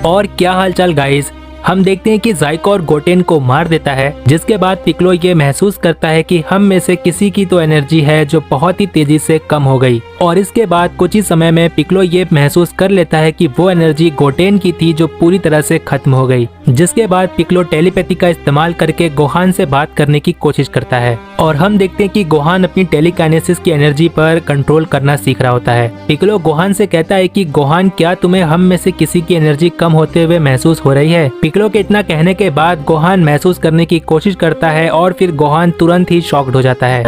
और क्या हालचाल गाइस। हम देखते हैं कि ज़ाइकोर गोटेन को मार देता है, जिसके बाद पिक्लो ये महसूस करता है कि हम में से किसी की तो एनर्जी है जो बहुत ही तेजी से कम हो गई। और इसके बाद कुछ ही समय में पिक्लो ये महसूस कर लेता है कि वो एनर्जी गोटेन की थी जो पूरी तरह से खत्म हो गई। जिसके बाद पिक्लो टेलीपैथी का इस्तेमाल करके गोहान से बात करने की कोशिश करता है और हम देखते हैं कि गोहान अपनी टेलीकाइनेसिस की एनर्जी पर कंट्रोल करना सीख रहा होता है। पिक्लो गोहान से कहता है कि गोहान, क्या तुम्हें हम में से किसी की एनर्जी कम होते हुए महसूस हो रही है? पिक्लो के इतना कहने के बाद गोहान महसूस करने की कोशिश करता है और फिर गोहान तुरंत ही शॉक्ड हो जाता है।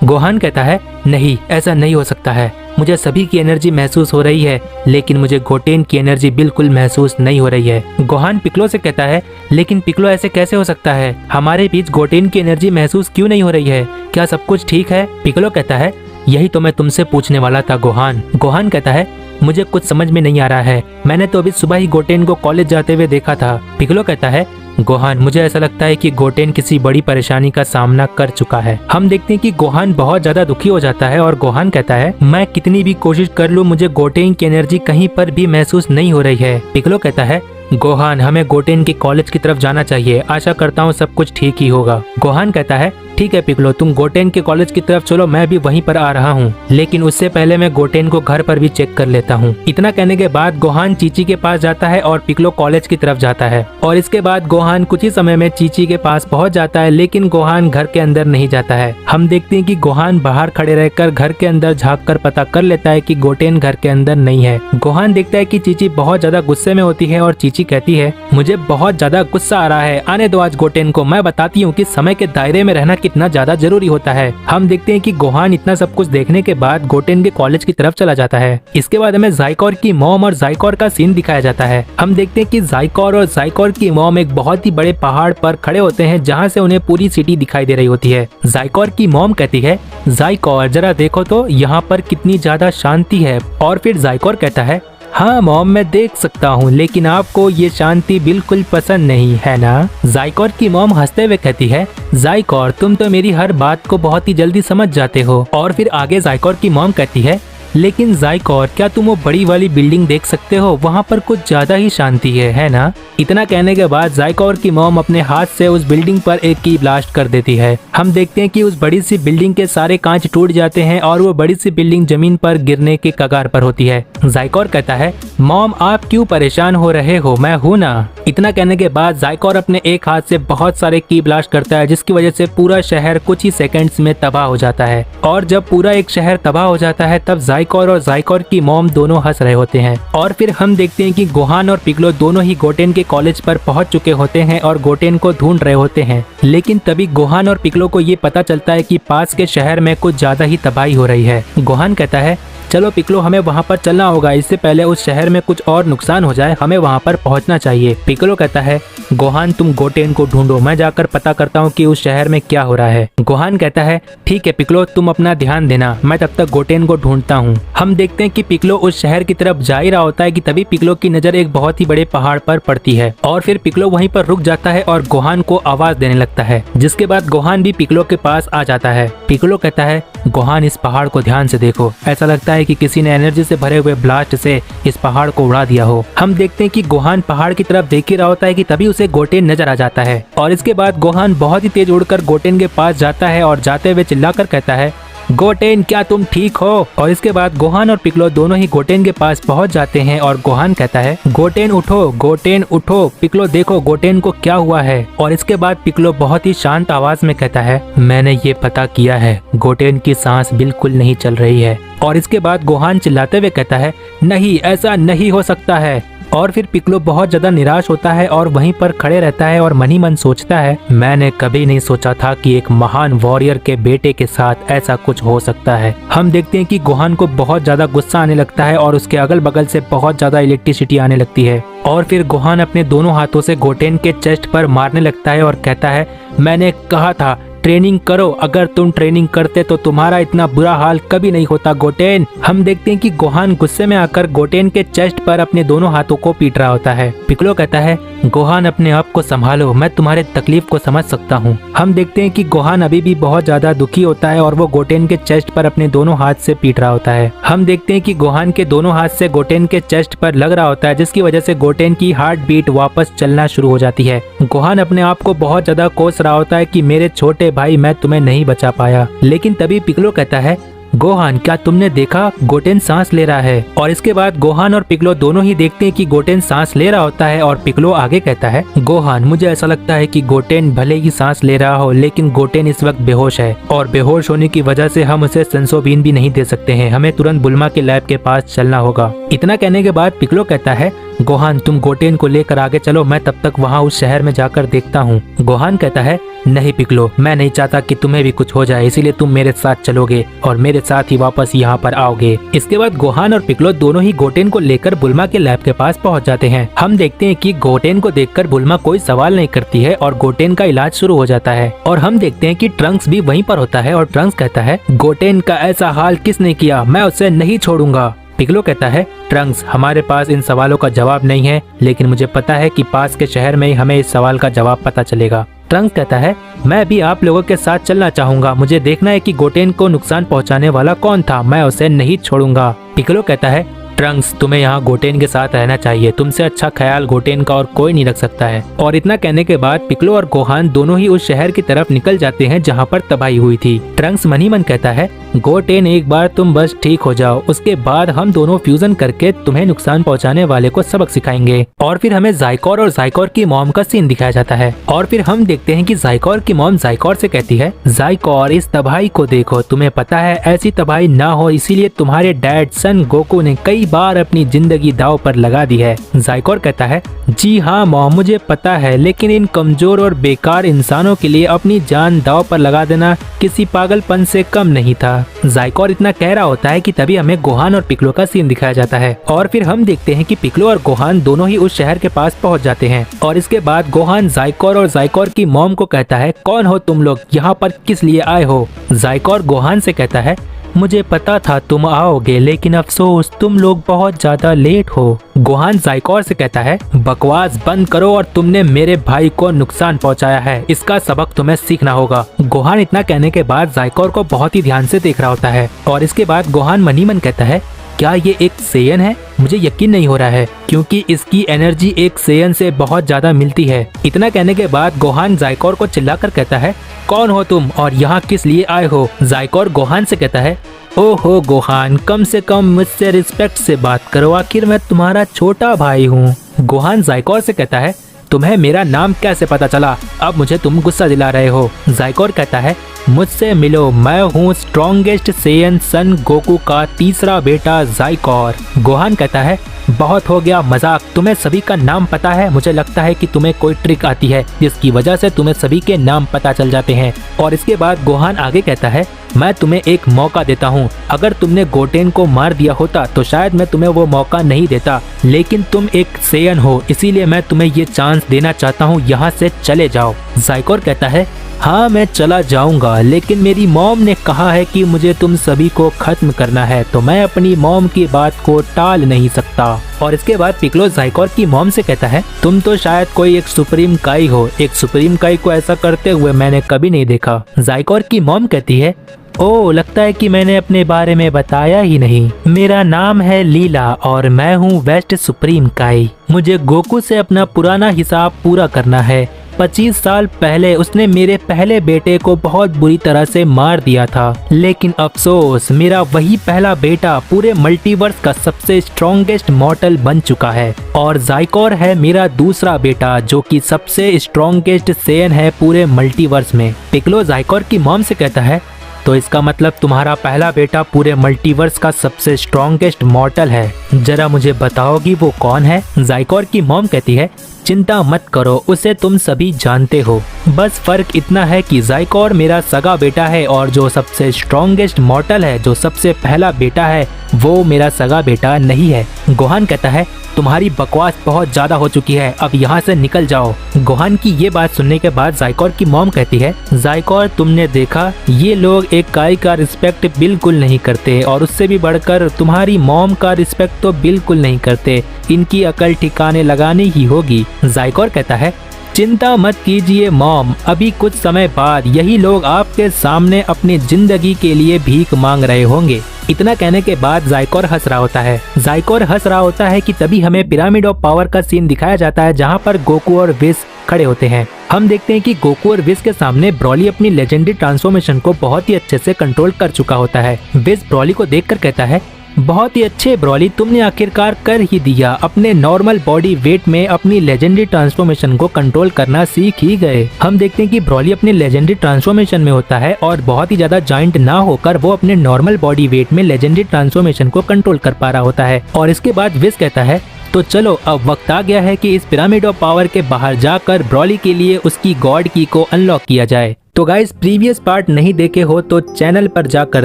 गोहान कहता है, नहीं, ऐसा नहीं हो सकता है। मुझे सभी की एनर्जी महसूस हो रही है, लेकिन मुझे गोटेन की एनर्जी बिल्कुल महसूस नहीं हो रही है। गोहान पिक्लो से कहता है, लेकिन पिक्लो ऐसे कैसे हो सकता है? हमारे बीच गोटेन की एनर्जी महसूस क्यों नहीं हो रही है? क्या सब कुछ ठीक है? पिक्लो कहता है, यही तो मैं तुमसे पूछने वाला था गोहान। गोहान कहता है, मुझे कुछ समझ में नहीं आ रहा है। मैंने तो अभी सुबह ही गोटेन को कॉलेज जाते हुए देखा था। पिक्लो कहता है, गोहान, मुझे ऐसा लगता है कि गोटेन किसी बड़ी परेशानी का सामना कर चुका है। हम देखते हैं कि गोहान बहुत ज्यादा दुखी हो जाता है और गोहान कहता है, मैं कितनी भी कोशिश कर लूं, मुझे गोटेन की एनर्जी कहीं पर भी महसूस नहीं हो रही है। पिक्लो कहता है, गोहान, हमें गोटेन के कॉलेज की तरफ जाना चाहिए। आशा करता हूँ सब कुछ ठीक ही होगा। गोहान कहता है, ठीक है पिक्लो, तुम गोटेन के कॉलेज की तरफ चलो, मैं भी वहीं पर आ रहा हूँ, लेकिन उससे पहले मैं गोटेन को घर पर भी चेक कर लेता हूँ। इतना कहने के बाद गोहान चीची के पास जाता है और पिक्लो कॉलेज की तरफ जाता है। और इसके बाद गोहान कुछ ही समय में चीची के पास पहुँच जाता है, लेकिन गोहान घर के अंदर नहीं जाता है। हम देखते हैं कि गोहान बाहर खड़े रहकर घर के अंदर झाँक कर पता कर लेता है कि गोटेन घर के अंदर नहीं है। गोहान देखता है कि चीची बहुत ज्यादा गुस्से में होती है और चीची कहती है, मुझे बहुत ज्यादा गुस्सा आ रहा है, आने दो आज गोटेन को, मैं बताती हूँ कि समय के दायरे में रहना कितना ज्यादा जरूरी होता है। हम देखते हैं कि गोहान इतना सब कुछ देखने के बाद गोटेन के कॉलेज की तरफ चला जाता है। इसके बाद हमें ज़ाइकोर की मॉम और ज़ाइकोर का सीन दिखाया जाता है। हम देखते हैं कि ज़ाइकोर और ज़ाइकोर की मॉम एक बहुत ही बड़े पहाड़ पर खड़े होते हैं, जहाँ से उन्हें पूरी सिटी दिखाई दे रही होती है। ज़ाइकोर की मॉम कहती है, ज़ाइकोर, जरा देखो तो यहाँ पर कितनी ज्यादा शांति है। और फिर ज़ाइकोर कहता है, हाँ मॉम, मैं देख सकता हूँ, लेकिन आपको ये शांति बिल्कुल पसंद नहीं है ना? ज़ाइकोर की मॉम हंसते हुए कहती है, ज़ाइकोर, तुम तो मेरी हर बात को बहुत ही जल्दी समझ जाते हो। और फिर आगे ज़ाइकोर की मॉम कहती है, लेकिन ज़ाइकोर, क्या तुम वो बड़ी वाली बिल्डिंग देख सकते हो? वहाँ पर कुछ ज्यादा ही शांति है ना? इतना कहने के बाद ज़ाइकोर की मॉम अपने हाथ से उस बिल्डिंग पर एक की ब्लास्ट कर देती है। हम देखते हैं कि उस बड़ी सी बिल्डिंग के सारे कांच टूट जाते हैं और वो बड़ी सी बिल्डिंग जमीन पर गिरने के कगार पर होती है। ज़ाइकोर कहता है, मॉम, आप क्यों परेशान हो रहे हो, मैं हूँ ना। इतना कहने के बाद ज़ाइकोर अपने एक हाथ से बहुत सारे की ब्लास्ट करता है, जिसकी वजह से पूरा शहर कुछ ही सेकंड्स में तबाह हो जाता है। और जब पूरा एक शहर तबाह हो जाता है, तब ज़ाइकोर और ज़ाइकोर की मॉम दोनों हंस रहे होते हैं। और फिर हम देखते हैं कि गोहान और पिक्लो दोनों ही गोटेन के कॉलेज पर पहुंच चुके होते हैं और गोटेन को ढूंढ रहे होते हैं। लेकिन तभी गोहान और पिक्लो को ये पता चलता है कि पास के शहर में कुछ ज्यादा ही तबाही हो रही है। गोहान कहता है, चलो पिक्लो, हमें वहाँ पर चलना होगा, इससे पहले उस शहर में कुछ और नुकसान हो जाए, हमें वहाँ पर पहुँचना चाहिए। पिक्लो कहता है, गोहान, तुम गोटेन को ढूंढो, मैं जाकर पता करता हूँ कि उस शहर में क्या हो रहा है। गोहान कहता है, ठीक है पिक्लो, तुम अपना ध्यान देना, मैं तब तक गोटेन को ढूंढता हूँ। हम देखते हैं कि पिक्लो उस शहर की तरफ जा ही रहा होता है कि तभी पिक्लो की नजर एक बहुत ही बड़े पहाड़ पर पड़ती है और फिर पिक्लो वहीं पर रुक जाता है और गोहान को आवाज देने लगता है, जिसके बाद गोहान भी पिक्लो के पास आ जाता है। पिक्लो कहता है, गोहान, इस पहाड़ को ध्यान से देखो, ऐसा लगता है कि किसी ने एनर्जी से भरे हुए ब्लास्ट से इस पहाड़ को उड़ा दिया हो। हम देखते हैं कि गोहान पहाड़ की तरफ देख ही रहा होता है कि तभी उसे गोटेन नजर आ जाता है और इसके बाद गोहान बहुत ही तेज उड़कर गोटेन के पास जाता है और जाते हुए चिल्लाकर कहता है, गोटेन, क्या तुम ठीक हो? और इसके बाद गोहान और पिक्लो दोनों ही गोटेन के पास पहुंच जाते हैं और गोहान कहता है, गोटेन उठो, गोटेन उठो, पिक्लो देखो गोटेन को क्या हुआ है। और इसके बाद पिक्लो बहुत ही शांत आवाज में कहता है, मैंने ये पता किया है, गोटेन की सांस बिल्कुल नहीं चल रही है। और इसके बाद गोहान चिल्लाते हुए कहता है, नहीं, ऐसा नहीं हो सकता है। और फिर पिक्लो बहुत ज्यादा निराश होता है और वहीं पर खड़े रहता है और मन ही मन सोचता है, मैंने कभी नहीं सोचा था कि एक महान वॉरियर के बेटे के साथ ऐसा कुछ हो सकता है। हम देखते हैं कि गोहान को बहुत ज्यादा गुस्सा आने लगता है और उसके अगल बगल से बहुत ज्यादा इलेक्ट्रिसिटी आने लगती है। और फिर गोहान अपने दोनों हाथों से गोटेन के चेस्ट पर मारने लगता है और कहता है, मैंने कहा था ट्रेनिंग करो, अगर तुम ट्रेनिंग करते तो तुम्हारा इतना बुरा हाल कभी नहीं होता गोटेन। हम देखते हैं कि गोहान गुस्से में आकर गोटेन के चेस्ट पर अपने दोनों हाथों को पीट रहा होता है। पिक्लो कहता है, गोहान अपने आप को संभालो, मैं तुम्हारे तकलीफ को समझ सकता हूँ। हम देखते हैं कि गोहान अभी भी बहुत ज्यादा दुखी होता है और वो गोटेन के चेस्ट पर अपने दोनों हाथ से पीट रहा होता है। हम देखते हैं कि गोहान के दोनों हाथ से गोटेन के चेस्ट पर लग रहा होता है, जिसकी वजह से गोटेन की हार्ट बीट वापस चलना शुरू हो जाती है। गोहान अपने आप को बहुत ज्यादा कोस रहा होता है कि मेरे छोटे भाई, मैं तुम्हें नहीं बचा पाया। लेकिन तभी पिक्लो कहता है, गोहान क्या तुमने देखा, गोटेन सांस ले रहा है। और इसके बाद गोहान और पिक्लो दोनों ही देखते हैं कि गोटेन सांस ले रहा होता है और पिक्लो आगे कहता है, गोहान मुझे ऐसा लगता है कि गोटेन भले ही सांस ले रहा हो, लेकिन गोटेन इस वक्त बेहोश है और बेहोश होने की वजह से हम उसे संसोबीन भी नहीं दे सकते हैं। हमें तुरंत बुल्मा के लैब के पास चलना होगा। इतना कहने के बाद पिक्लो कहता है, गोहान तुम गोटेन को लेकर आगे चलो, मैं तब तक वहाँ उस शहर में जाकर देखता हूँ। गोहान कहता है, नहीं पिक्लो, मैं नहीं चाहता कि तुम्हें भी कुछ हो जाए, इसीलिए तुम मेरे साथ चलोगे और मेरे साथ ही वापस यहाँ पर आओगे। इसके बाद गोहान और पिक्लो दोनों ही गोटेन को लेकर बुल्मा के लैब के पास पहुँच जाते हैं। हम देखते हैं कि गोटेन को देखकर बुल्मा कोई सवाल नहीं करती है और गोटेन का इलाज शुरू हो जाता है। और हम देखते हैं कि ट्रंक्स भी वहीं पर होता है और ट्रंक्स कहता है, गोटेन का ऐसा हाल किसने किया, मैं उसे नहीं छोड़ूंगा। पिक्लो कहता है, ट्रंक्स हमारे पास इन सवालों का जवाब नहीं है, लेकिन मुझे पता है कि पास के शहर में ही हमें इस सवाल का जवाब पता चलेगा। ट्रंक्स कहता है, मैं भी आप लोगों के साथ चलना चाहूंगा, मुझे देखना है कि गोटेन को नुकसान पहुंचाने वाला कौन था, मैं उसे नहीं छोड़ूंगा। पिक्लो कहता है, ट्रंक्स तुम्हें यहाँ गोटेन के साथ रहना चाहिए, तुमसे अच्छा ख्याल गोटेन का और कोई नहीं रख सकता है। और इतना कहने के बाद पिक्लो और गोहान दोनों ही उस शहर की तरफ निकल जाते हैं जहाँ पर तबाही हुई थी। ट्रंक्स मन ही मन कहता है, गोटेन एक बार तुम बस ठीक हो जाओ, उसके बाद हम दोनों फ्यूजन करके तुम्हें नुकसान पहुँचाने वाले को सबक सिखाएंगे। और फिर हमें जाइकोर और जाइकोर की मॉम का सीन दिखाया जाता है। और फिर हम देखते हैं कि जाइकोर की मॉम जाइकोर से कहती है, जाइकोर इस तबाही को देखो, तुम्हें पता है ऐसी तबाही ना हो इसीलिए तुम्हारे डैड सन गोकू ने कई बार अपनी जिंदगी दांव पर लगा दी है। जाइकोर कहता है, जी हाँ मॉम मुझे पता है, लेकिन इन कमजोर और बेकार इंसानों के लिए अपनी जान दांव पर लगा देना किसी पागलपन से कम नहीं था। जाइकोर इतना कह रहा होता है कि तभी हमें गोहान और पिक्लो का सीन दिखाया जाता है। और फिर हम देखते हैं कि पिक्लो और गोहान दोनों ही उस शहर के पास पहुंच जाते हैं। और इसके बाद गोहान जाइकोर और जाइकोर की मॉम को कहता है, कौन हो तुम लोग, यहाँ पर किस लिए आए हो। जाइकोर गोहान से कहता है, मुझे पता था तुम आओगे, लेकिन अफसोस तुम लोग बहुत ज्यादा लेट हो। गोहान जाइकोर से कहता है, बकवास बंद करो और तुमने मेरे भाई को नुकसान पहुंचाया है, इसका सबक तुम्हें सीखना होगा। गोहान इतना कहने के बाद जाइकोर को बहुत ही ध्यान से देख रहा होता है। और इसके बाद गोहान मन ही मन कहता है, क्या ये एक सेयन है, मुझे यकीन नहीं हो रहा है क्योंकि इसकी एनर्जी एक सेयन से बहुत ज्यादा मिलती है। इतना कहने के बाद गोहान जाइकोर को चिल्लाकर कहता है, कौन हो तुम और यहाँ किस लिए आए हो। जाइकोर गोहान से कहता है, ओहो गोहान, कम से कम मुझसे रिस्पेक्ट से बात करो, आखिर मैं तुम्हारा छोटा भाई हूँ। गोहान जाइकोर से कहता है, तुम्हें मेरा नाम कैसे पता चला, अब मुझे तुम गुस्सा दिला रहे हो। जाइकोर कहता है, मुझसे मिलो, मैं हूँ स्ट्रॉन्गेस्ट सेयन सन गोकू का तीसरा बेटा जाइकोर। गोहान कहता है, बहुत हो गया मजाक, तुम्हें सभी का नाम पता है, मुझे लगता है कि तुम्हें कोई ट्रिक आती है जिसकी वजह से तुम्हें सभी के नाम पता चल जाते हैं। और इसके बाद गोहान आगे कहता है, मैं तुम्हें एक मौका देता हूँ, अगर तुमने गोटेन को मार दिया होता तो शायद मैं तुम्हें वो मौका नहीं देता, लेकिन तुम एक सेयन हो इसीलिए मैं तुम्हें ये चांस देना चाहता हूँ, यहाँ से चले जाओ। जाइकोर कहता है, हाँ मैं चला जाऊंगा, लेकिन मेरी मॉम ने कहा है कि मुझे तुम सभी को खत्म करना है, तो मैं अपनी मॉम की बात को टाल नहीं सकता। और इसके बाद पिक्लो जाइकोर की मॉम से कहता है, तुम तो शायद कोई एक सुप्रीम काई हो, एक सुप्रीम काई को ऐसा करते हुए मैंने कभी नहीं देखा। जाइकोर की मॉम कहती है, ओह लगता है कि मैंने अपने बारे में बताया ही नहीं, मेरा नाम है लीला और मैं हूँ वेस्ट सुप्रीम काई। मुझे गोकू से अपना पुराना हिसाब पूरा करना है। 25 साल पहले उसने मेरे पहले बेटे को बहुत बुरी तरह से मार दिया था, लेकिन अफसोस मेरा वही पहला बेटा पूरे मल्टीवर्स का सबसे स्ट्रॉन्गेस्ट मॉर्टल बन चुका है। और जाइकोर है मेरा दूसरा बेटा जो कि सबसे स्ट्रॉन्गेस्ट सेयन है पूरे मल्टीवर्स में। पिक्लो जाइकोर की मॉम से कहता है, तो इसका मतलब तुम्हारा पहला बेटा पूरे मल्टीवर्स का सबसे स्ट्रॉन्गेस्ट मॉर्टल है, जरा मुझे बताओगी वो कौन है। जाइकोर की मॉम कहती है, चिंता मत करो, उसे तुम सभी जानते हो, बस फर्क इतना है कि जाइकोर मेरा सगा बेटा है और जो सबसे स्ट्रॉन्गेस्ट मॉर्टल है, जो सबसे पहला बेटा है, वो मेरा सगा बेटा नहीं है। गोहान कहता है तुम्हारी बकवास बहुत ज्यादा हो चुकी है, अब यहाँ से निकल जाओ। गोहान की ये बात सुनने के बाद ज़ाइकोर की मॉम कहती है ज़ाइकोर तुमने देखा ये लोग एक काई का रिस्पेक्ट बिल्कुल नहीं करते और उससे भी बढ़कर तुम्हारी मॉम का रिस्पेक्ट तो बिल्कुल नहीं करते, इनकी अकल ठिकाने लगानी ही होगी। ज़ाइकोर कहता है चिंता मत कीजिए मॉम, अभी कुछ समय बाद यही लोग आपके सामने अपनी जिंदगी के लिए भीख मांग रहे होंगे। इतना कहने के बाद ज़ाइकोर हंस रहा होता है। ज़ाइकोर हंस रहा होता है कि तभी हमें पिरामिड ऑफ पावर का सीन दिखाया जाता है जहां पर गोकू और विज खड़े होते हैं। हम देखते हैं कि गोकू और विज के सामने ब्रॉली अपनी लेजेंडरी ट्रांसफॉर्मेशन को बहुत ही अच्छे से कंट्रोल कर चुका होता है। विज ब्रॉली को देखकर कहता है बहुत ही अच्छे ब्रॉली, तुमने आखिरकार कर ही दिया, अपने नॉर्मल बॉडी वेट में अपनी लेजेंडरी ट्रांसफॉर्मेशन को कंट्रोल करना सीख ही गए। हम देखते हैं कि ब्रॉली अपने लेजेंडरी ट्रांसफॉर्मेशन में होता है और बहुत ही ज्यादा जाइंट ना होकर वो अपने नॉर्मल बॉडी वेट में लेजेंडरी ट्रांसफॉर्मेशन को कंट्रोल कर पा रहा होता है। और इसके बाद विज कहता है तो चलो अब वक्त आ गया है कि इस पिरामिड ऑफ पावर के बाहर जाकर ब्रॉली के लिए उसकी गॉड की को अनलॉक किया जाए। तो गाइस प्रीवियस पार्ट नहीं देखे हो तो चैनल पर जाकर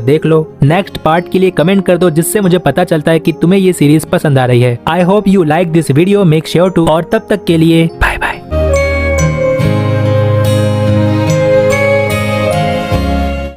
देख लो। नेक्स्ट पार्ट के लिए कमेंट कर दो जिससे मुझे पता चलता है कि तुम्हें ये सीरीज पसंद आ रही है। I hope you like this video, make sure to. और तब तक के लिए बाय बाय।